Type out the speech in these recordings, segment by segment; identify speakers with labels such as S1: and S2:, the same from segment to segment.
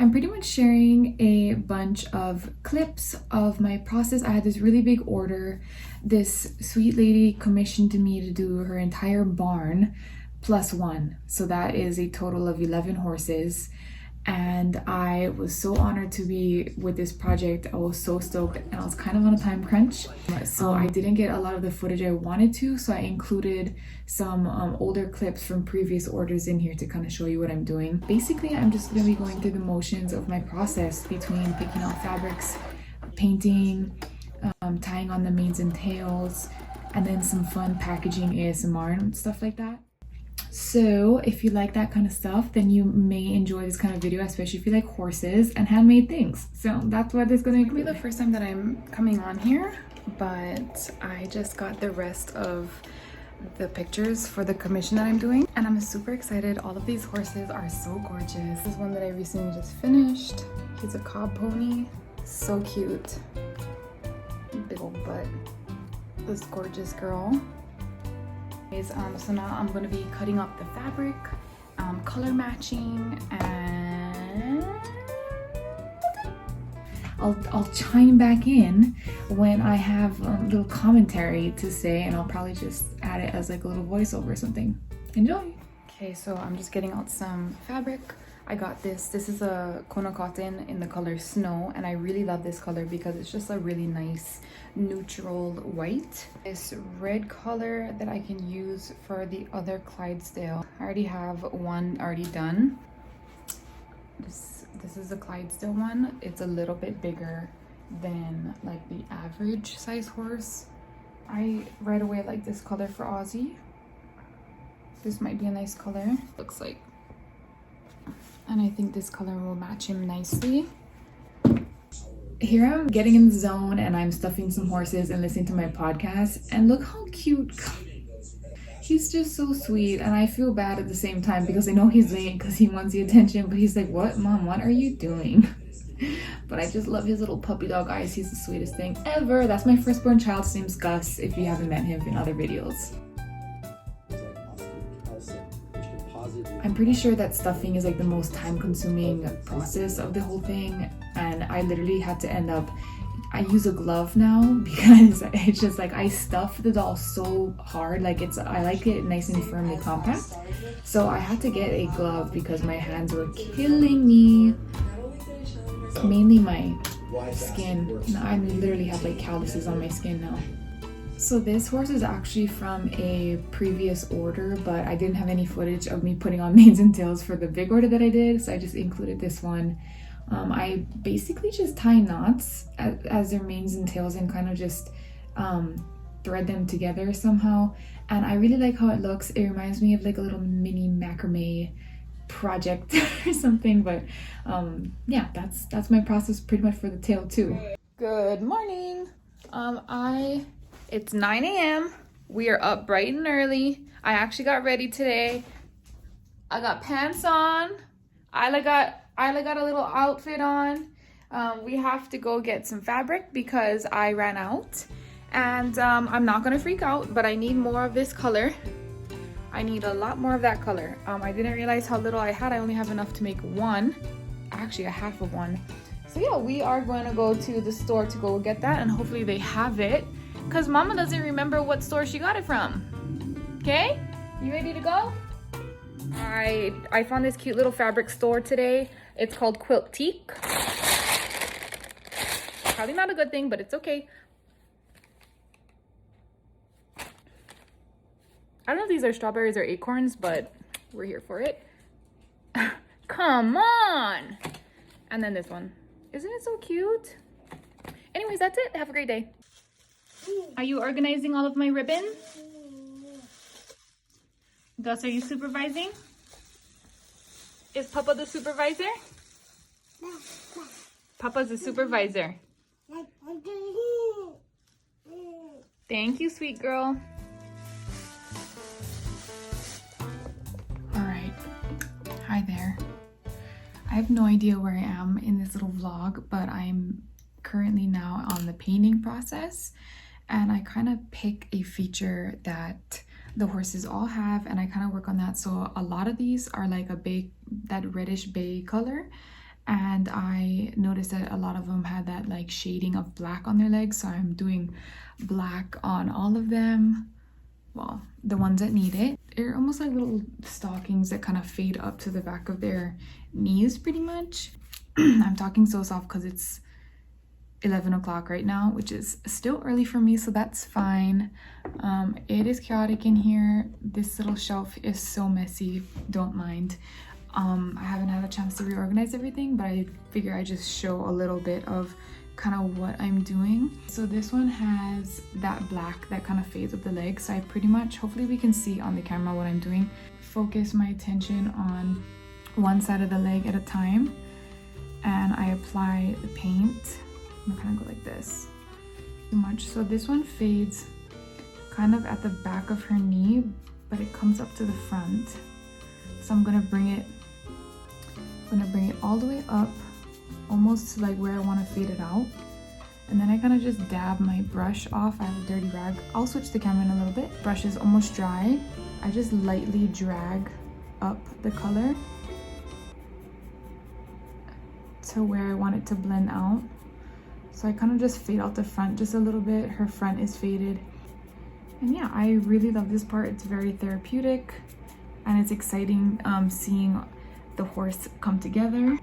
S1: I'm pretty much sharing a bunch of clips of my process. I had this really big order. This sweet lady commissioned me to do her entire barn plus one. So that is a total of 11 horses. And I was so honored to be with this project. I was so stoked, and I was kind of on a time crunch. So I didn't get a lot of the footage I wanted to, so I included some older clips from previous orders in here to kind of show you what I'm doing. Basically, I'm just going to be going through the motions of my process between picking out fabrics, painting, tying on the manes and tails, and then some fun packaging ASMR and stuff like that. So if you like that kind of stuff, then you may enjoy this kind of video, especially if you like horses and handmade things. So that's what this is going to be the first time that I'm coming on here, but I just got the rest of the pictures for the commission that I'm doing, and I'm super excited. All of these horses are so gorgeous. This is one that I recently just finished. He's a cob pony, so cute, big old butt, this gorgeous girl. So now I'm going to be cutting up the fabric, color matching, and I'll chime back in when I have a little commentary to say, and I'll probably just add it as like a little voiceover or something. Enjoy! Okay, so I'm just getting out some fabric. I got this. This is a Kona cotton in the color Snow, and I really love this color because it's just a really nice neutral white. This red color that I can use for the other Clydesdale. I already have one already done. This is a Clydesdale one. It's a little bit bigger than like the average size horse. I right away like this color for Aussie. This might be a nice color. Looks like. And I think this color will match him nicely. Here I'm getting in the zone and I'm stuffing some horses and listening to my podcast, and look how cute. He's just so sweet, and I feel bad at the same time because I know he's late because he wants the attention, but he's like, what, Mom, what are you doing? But I just love his little puppy dog eyes. He's the sweetest thing ever. That's my firstborn child. His name's Gus, if you haven't met him in other videos. I'm pretty sure that stuffing is like the most time-consuming process of the whole thing, and I literally had to end up, I use a glove now because it's just like I stuff the doll so hard, like I like it nice and firmly compact, so I had to get a glove because my hands were killing me. Mainly my skin. I literally have like calluses on my skin now. So this horse is actually from a previous order, but I didn't have any footage of me putting on manes and tails for the big order that I did, so I just included this one. I basically just tie knots as their manes and tails and kind of just thread them together somehow, and I really like how it looks. It reminds me of like a little mini macrame project or something, but yeah, that's my process pretty much for the tail too. Good morning. It's 9 a.m. We are up bright and early. I actually got ready today. I got pants on. Isla got a little outfit on. We have to go get some fabric because I ran out. And I'm not gonna freak out, but I need more of this color. I need a lot more of that color. I didn't realize how little I had. I only have enough to make one. Actually, a half of one. So yeah, we are going to go to the store to go get that, and hopefully they have it, because Mama doesn't remember what store she got it from. Okay? You ready to go? I found this cute little fabric store today. It's called Quiltique. Probably not a good thing, but it's okay. I don't know if these are strawberries or acorns, but we're here for it. Come on! And then this one. Isn't it so cute? Anyways, that's it. Have a great day. Are you organizing all of my ribbon? Gus, are you supervising? Is Papa the supervisor? Papa's the supervisor. Thank you, sweet girl. All right. Hi there. I have no idea where I am in this little vlog, but I'm currently now on the painting process, and I kind of pick a feature that the horses all have, and I kind of work on that. So a lot of these are like that reddish bay color, and I noticed that a lot of them had that like shading of black on their legs, so I'm doing black on all of them. Well, the ones that need it. They're almost like little stockings that kind of fade up to the back of their knees pretty much. I'm talking so soft because it's 11 o'clock right now, which is still early for me, so that's fine. It is chaotic in here. This little shelf is so messy, don't mind. I haven't had a chance to reorganize everything, but I figure I just show a little bit of kind of what I'm doing. So this one has that black that kind of fades with the leg, so I pretty much, hopefully we can see on the camera what I'm doing, focus my attention on one side of the leg at a time, and I apply the paint. I'm gonna go like this too much. So this one fades kind of at the back of her knee, but it comes up to the front. So I'm gonna bring it all the way up, almost to like where I want to fade it out. And then I kind of just dab my brush off. I have a dirty rag. I'll switch the camera in a little bit. Brush is almost dry. I just lightly drag up the color to where I want it to blend out. So I kind of just fade out the front just a little bit. Her front is faded. And yeah, I really love this part. It's very therapeutic and it's exciting seeing the horse come together.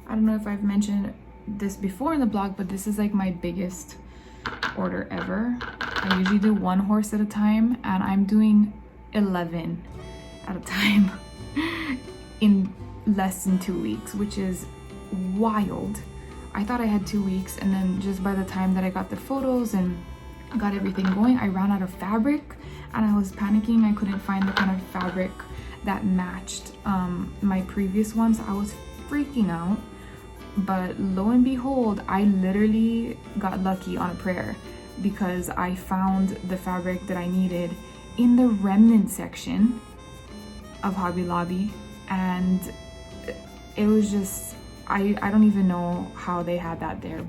S1: I don't know if I've mentioned this before in the blog, but this is like my biggest order ever. I usually do one horse at a time, and I'm doing 11 at a time in less than 2 weeks, which is wild. I thought I had 2 weeks, and then just by the time that I got the photos and got everything going, I ran out of fabric and I was panicking. I couldn't find the kind of fabric that matched my previous ones. I was freaking out, but lo and behold, I literally got lucky on a prayer because I found the fabric that I needed in the remnant section of Hobby Lobby, and it was just, I don't even know how they had that there,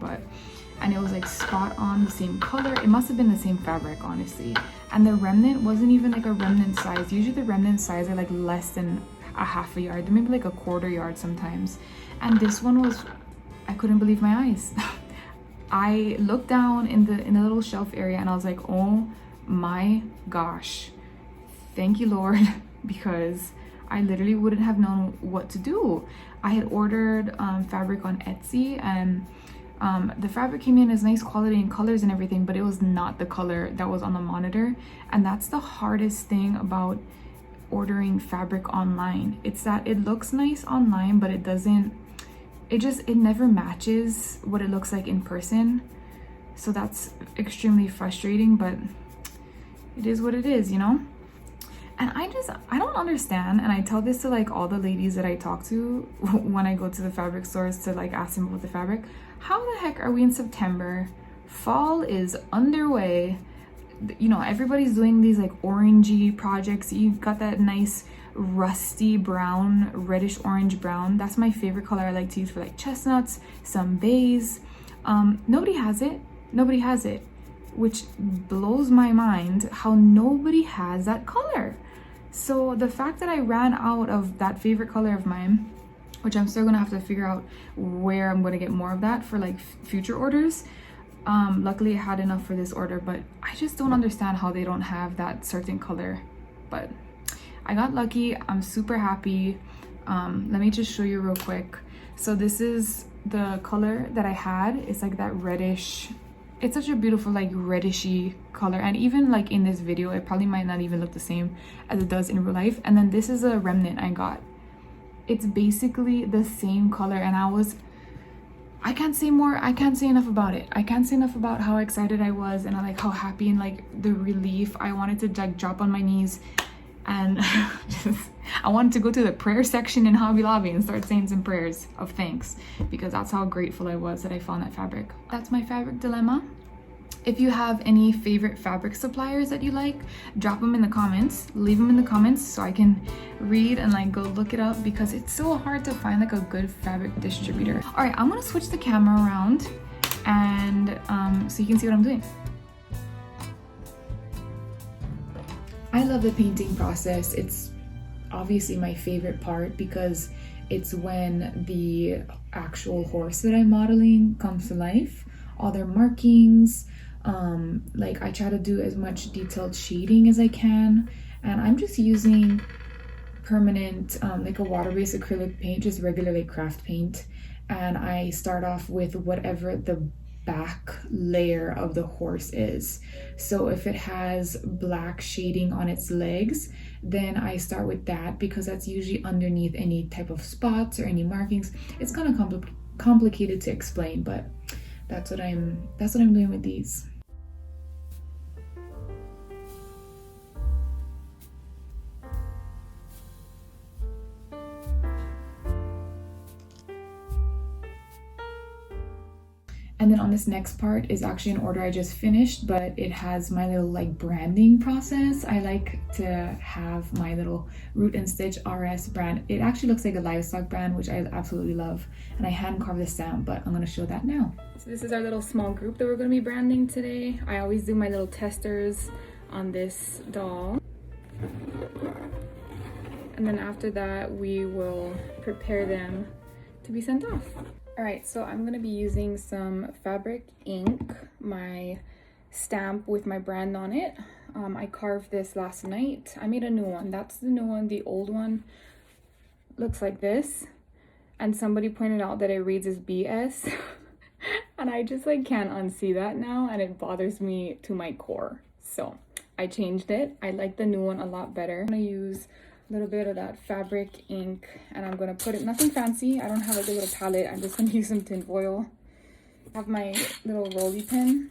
S1: and it was like spot on the same color. It must have been the same fabric, honestly. And the remnant wasn't even like a remnant size. Usually the remnant size are like less than a half a yard, maybe like a quarter yard sometimes. And this one was, I couldn't believe my eyes. I looked down in the little shelf area and I was like, oh my gosh, thank you Lord, because I literally wouldn't have known what to do. I had ordered fabric on Etsy, and the fabric came in as nice quality and colors and everything, but it was not the color that was on the monitor. And that's the hardest thing about ordering fabric online. It's that it looks nice online, but it doesn't, it never matches what it looks like in person. So that's extremely frustrating, but it is what it is, you know? And I don't understand, and I tell this to like all the ladies that I talk to when I go to the fabric stores to like ask them about the fabric. How the heck are we in September? Fall is underway. You know, everybody's doing these like orangey projects. You've got that nice rusty brown, reddish orange brown. That's my favorite color I like to use for like chestnuts, some bays. Nobody has it. Nobody has it, which blows my mind how nobody has that color. So the fact that I ran out of that favorite color of mine, which I'm still gonna have to figure out where I'm gonna get more of that for like future orders. Luckily I had enough for this order, but I just don't understand how they don't have that certain color. But I got lucky. I'm super happy. Let me just show you real quick. So this is the color that I had. It's like that reddish, it's such a beautiful like reddishy color, and even like in this video it probably might not even look the same as it does in real life. And then this is a remnant I got. It's basically the same color, and I can't say more. I can't say enough about it. I can't say enough about how excited I was, and like how happy and like the relief. I wanted to like drop on my knees and I wanted to go to the prayer section in Hobby Lobby and start saying some prayers of thanks, because that's how grateful I was that I found that fabric. That's my fabric dilemma. If you have any favorite fabric suppliers that you like, drop them in the comments. Leave them in the comments so I can read and like go look it up, because it's so hard to find like a good fabric distributor. All right, I'm gonna switch the camera around and so you can see what I'm doing. I love the painting process. It's obviously my favorite part because It's when the actual horse that I'm modeling comes to life, all their markings. Like I try to do as much detailed shading as I can, and I'm just using permanent like a water-based acrylic paint, just regular like craft paint, and I start off with whatever the back layer of the horse is. So if it has black shading on its legs, then I start with that because that's usually underneath any type of spots or any markings. It's kind of complicated to explain, but that's what I'm doing with these. And then on this next part is actually an order I just finished, but it has my little like branding process. I like to have my little Root and Stitch RS brand. It actually looks like a livestock brand, which I absolutely love. And I hand carved the stamp, but I'm gonna show that now. So this is our little small group that we're gonna be branding today. I always do my little testers on this doll. And then after that, we will prepare them to be sent off. All right, so I'm gonna be using some fabric ink, my stamp with my brand on it. I carved this last night. I made a new one. That's the new one. The old one looks like this. And somebody pointed out that it reads as BS. And I just like can't unsee that now, and it bothers me to my core. So I changed it. I like the new one a lot better. I'm gonna use a little bit of that fabric ink, and I'm gonna put it, nothing fancy. I don't have like a little palette. I'm just gonna use some tin foil. I have my little rolly pin,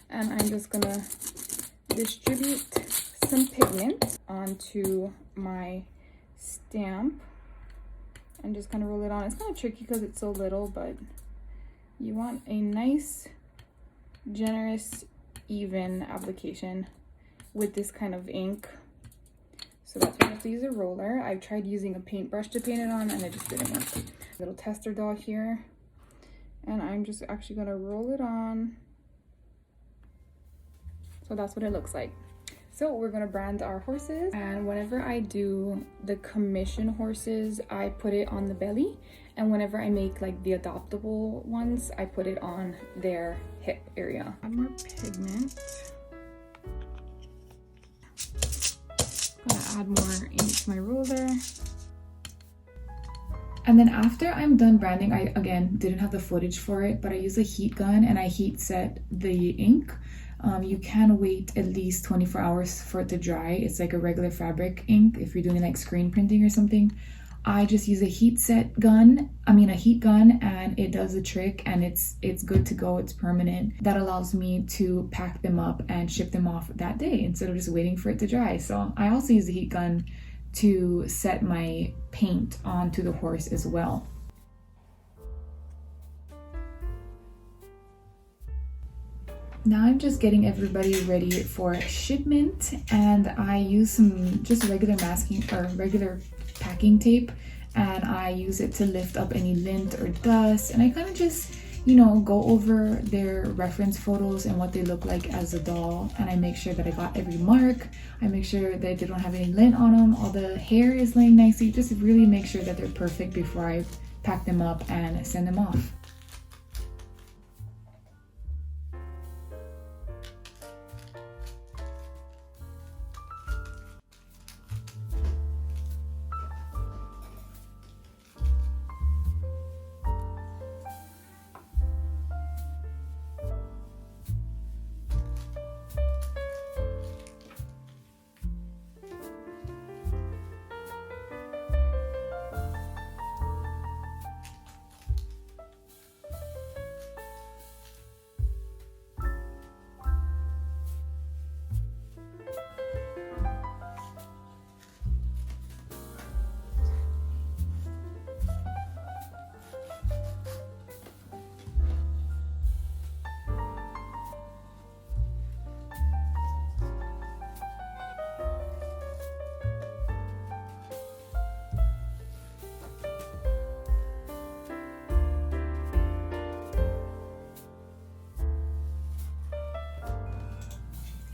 S1: and I'm just gonna distribute some pigment onto my stamp and just kind of roll it on. It's kind of tricky because it's so little, but you want a nice, generous, even application with this kind of ink. So that's why I have to use a roller. I've tried using a paintbrush to paint it on, and it just didn't work. Little tester doll here. And I'm just actually gonna roll it on. So that's what it looks like. So we're gonna brand our horses. And whenever I do the commission horses, I put it on the belly. And whenever I make like the adoptable ones, I put it on their hip area. Add more pigment. Gonna add more into my roller. And then after I'm done branding, I again didn't have the footage for it, but I use a heat gun and I heat set the ink. You can wait at least 24 hours for it to dry. It's like a regular fabric ink if you're doing like screen printing or something. I just use a heat gun, and it does the trick, and it's good to go. It's permanent. That allows me to pack them up and ship them off that day instead of just waiting for it to dry. So I also use the heat gun to set my paint onto the horse as well. Now I'm just getting everybody ready for shipment, and I use some just regular masking or regular packing tape, and I use it to lift up any lint or dust, and I kind of just, you know, go over their reference photos and what they look like as a doll, and I make sure that I got every mark. I make sure that they don't have any lint on them, all the hair is laying nicely. Just really make sure that they're perfect before I pack them up and send them off.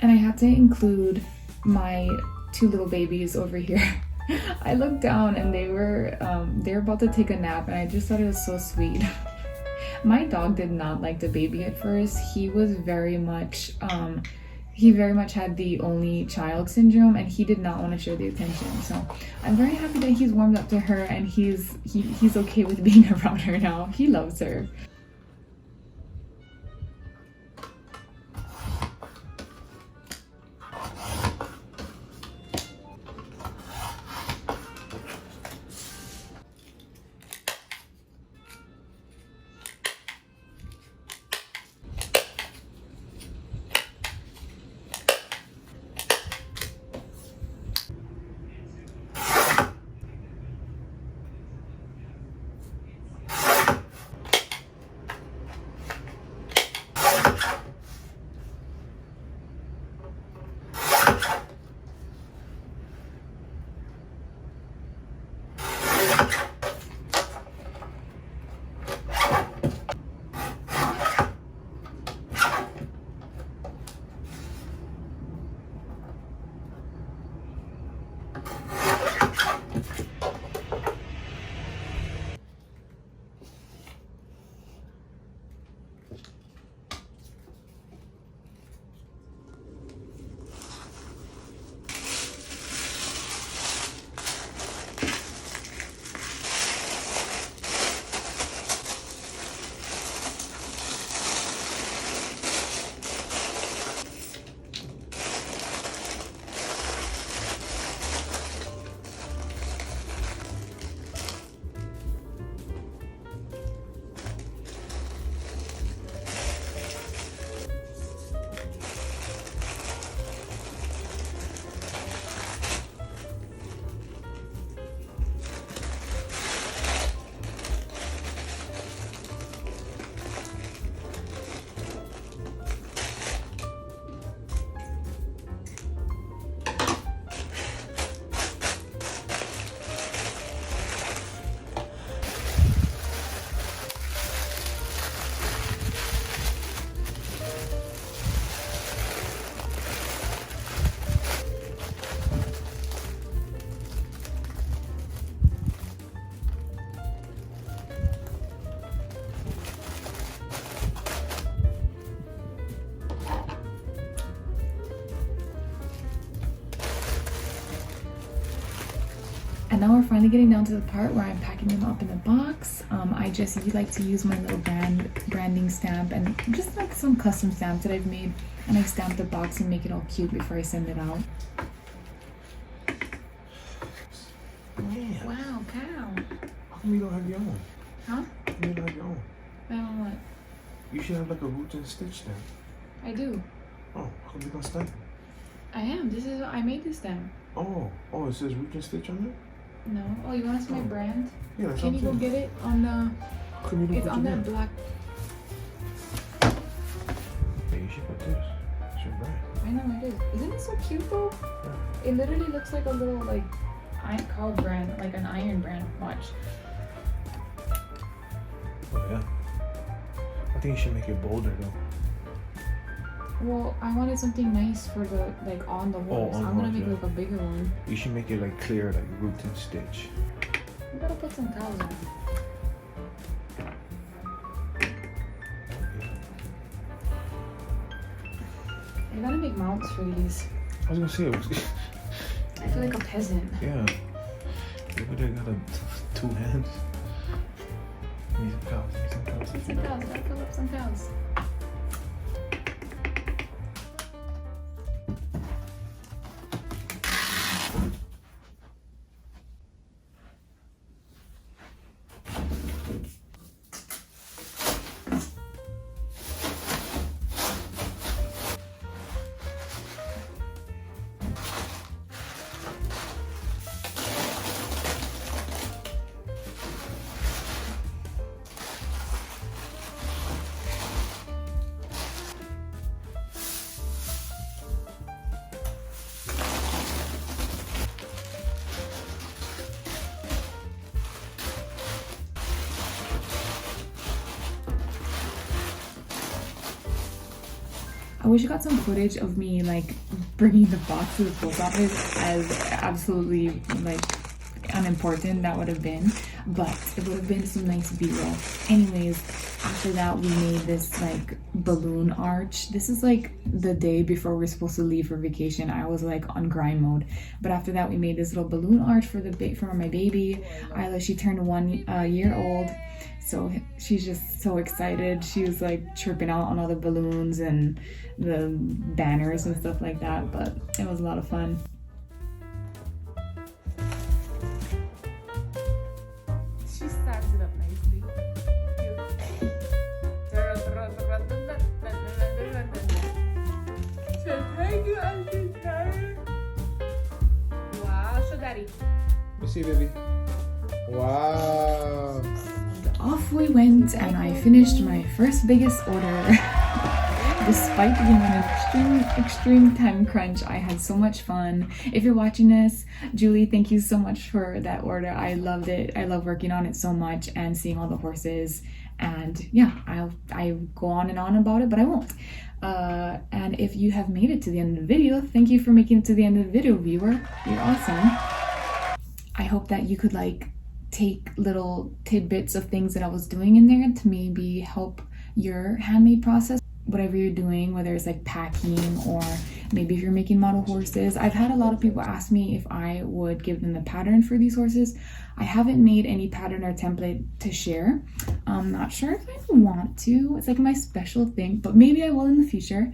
S1: And I had to include my two little babies over here I looked down and they're about to take a nap, and I just thought it was so sweet. My dog did not like the baby at first. He very much had the only child syndrome, and he did not want to share the attention. So I'm very happy that he's warmed up to her, and he's okay with being around her now. He loves her. And now we're finally getting down to the part where I'm packing them up in the box. I just like to use my little branding stamp and just like some custom stamps that I've made, and I stamp the box and make it all cute before I send it out.
S2: Man.
S1: Wow, cow.
S2: How come you don't have your own?
S1: Huh?
S2: How come you don't have your own?
S1: I don't know what.
S2: You should have like a root and stitch stamp.
S1: I do.
S2: Oh, how come you don't stamp?
S1: I am. I made this stamp.
S2: Oh, it says root and stitch on it?
S1: No. Oh, you want to see my brand?
S2: Yeah, that's
S1: Can you go get it on the... It's on that black...
S2: Yeah, you should put this. It's your brand.
S1: I know it is. Isn't it so cute though?
S2: Yeah.
S1: It literally looks like a little like cow brand, like an iron brand. Watch.
S2: Oh yeah. I think you should make it bolder though.
S1: Well, I wanted something nice for the like on the wall. So I'm gonna make like a bigger one.
S2: You should make it like clear, like root and stitch.
S1: I'm gonna put some cows in. I gotta make mounts for these.
S2: I was gonna say it was.
S1: I feel like a peasant.
S2: Yeah. Over there got two hands. Need some cows. Need some cows.
S1: Need some cows. Gotta fill up some cows. I wish I got some footage of me like bringing the box to the post office as absolutely like unimportant that would have been, but it would have been some nice b-roll. Anyways, after that we made this like balloon arch. This is like the day before we're supposed to leave for vacation. I was like on grind mode, but after that we made this little balloon arch for my baby Isla. She turned 1 year old, so she's just so excited. She was like chirping out on all the balloons and the banners and stuff like that, but it was a lot of fun. She starts it up nicely. Wow, show daddy.
S2: You see, baby? Wow.
S1: Off we went, and I finished my first biggest order. Despite being an extreme time crunch, I had so much fun. If you're watching this, Julie, thank you so much for that order. I loved it. I love working on it so much and seeing all the horses. And yeah, I go on and on about it, but I won't. And if you have made it to the end of the video, thank you for making it to the end of the video, viewer. You're awesome. I hope that you could like take little tidbits of things that I was doing in there to maybe help your handmade process. Whatever you're doing, whether it's like packing or maybe if you're making model horses. I've had a lot of people ask me if I would give them the pattern for these horses. I haven't made any pattern or template to share. I'm not sure if I want to. It's like my special thing, but maybe I will in the future.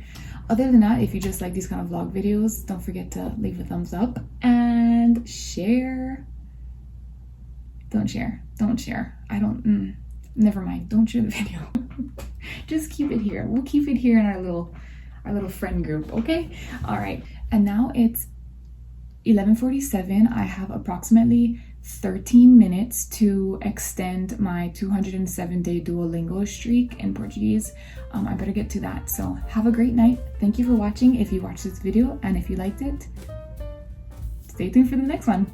S1: Other than that, if you just like these kind of vlog videos, don't forget to leave a thumbs up and share. Don't share. Never mind. Don't share the video. Just keep it here. We'll keep it here in our little friend group, okay? All right. And now it's 11:47. I have approximately 13 minutes to extend my 207-day Duolingo streak in Portuguese. I better get to that. So have a great night. Thank you for watching if you watched this video, and if you liked it, stay tuned for the next one.